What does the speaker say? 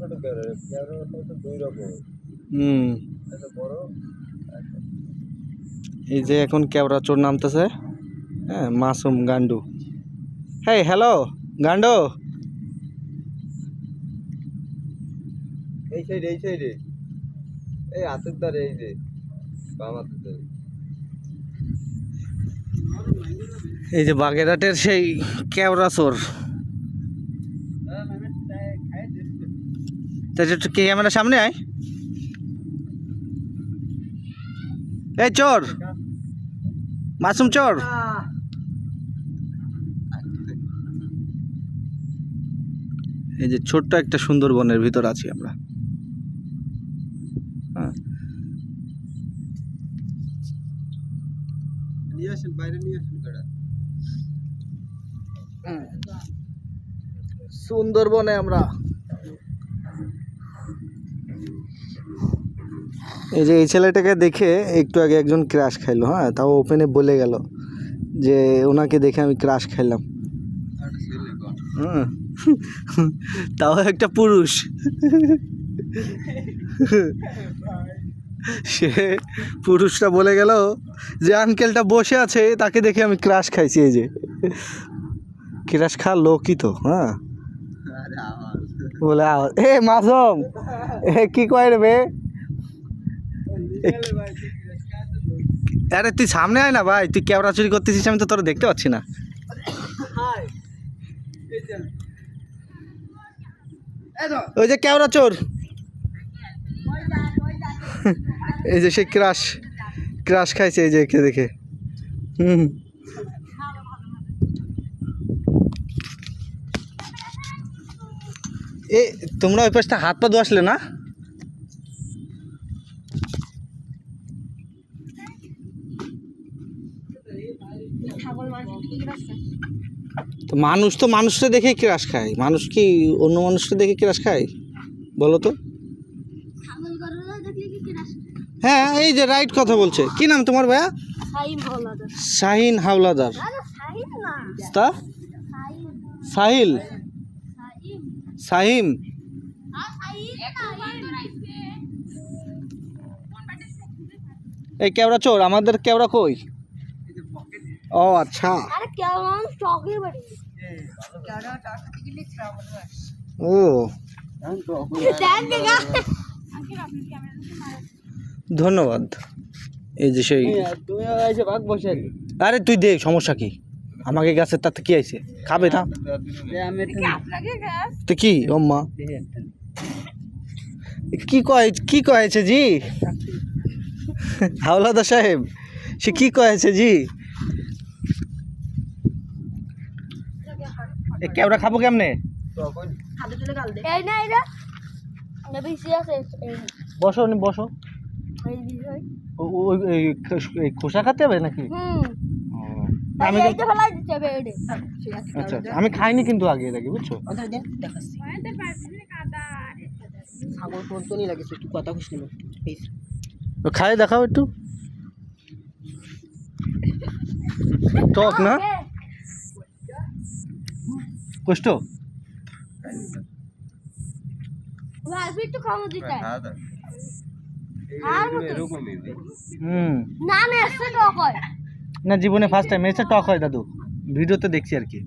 ছোট কেওড়া তো দুই রকম। এটা বড়। এই যে এখন কেওড়া চোর নামতেছে। হ্যাঁ, মাসুম গান্ডু। হেই হ্যালো গান্ডু। এই সাইডে এই হাতের ধারে, এই যে বাম হাতের ধারে। এই যে বাগেরহাটের সেই কেওড়া চোর। একটু ক্যামেরার সামনে আয়। এই চোর, মাসুম চোর। এই যে ছোট্ট একটা সুন্দরবনের ভিতর আছি আমরা। নিয়ে আসেন, বাইরে নিয়ে আসেন কাড়া। সুন্দরবনে আমরা। এই যে এই ছেলেটাকে দেখে একটু আগে একজন ক্রাশ খাইলো। হ্যাঁ, তাও ওপেনে বলে গেল যে ওনাকে দেখে আমি ক্রাশ খাইলাম। হ্যাঁ, তাও একটা পুরুষ। সে পুরুষটা বলে গেল যে আঙ্কেলটা বসে আছে, তাকে দেখে আমি ক্রাশ খাইছি। এই যে ক্রাশ খা লোকই তো। হ্যাঁ, বলে এ মাসুম, কি কয় রে বে? আরে তুই সামনে আয় না ভাই, তুই কেওড়া চুরি করতেছিস, আমি তো তোরা দেখতে পাচ্ছি না। ওই যে কেওড়া চোর, এই যে সে ক্রাশ খাইছে এই যে একে দেখে। এ তোমরা ওই পাশটা হাত পা ধোয়াসলে না? তো মানুষটা দেখে ক্রাশ খায়। মানুষ কি অন্য মানুষটা দেখে ক্রাশ খায় বলো তো? হ্যাঁ, এই যে রাইট কথা বলছে। কি নাম তোমার ভাইয়া? শাহিন হাওলাদার। তা সাহিল, সাহিম। এই কেওড়া চোর, আমাদের কেওড়া কই? ও আচ্ছা, ও ধন্যবাদ। এই যে সেই, আরে তুই দেখ, সমস্যা কি? আমাকে গাছের তাতে কি আইছে? খাবে না তো কি? অম্মা কি কয়েছে জি? হাওলাদার সাহেব, সে কি কয়েছে জি? কেওড়া খাবো কেমনে? বসো বসো। খোসা খাতে হবে নাকি? আচ্ছা, আমি খাইনি কিন্তু আগে নাকি, বুঝছো? খাই দেখাও একটু। টক না? কষ্ট না, জীবনে ফার্স্ট টাইম এসে টক হয় দাদু, ভিডিওতে দেখছি আর কি।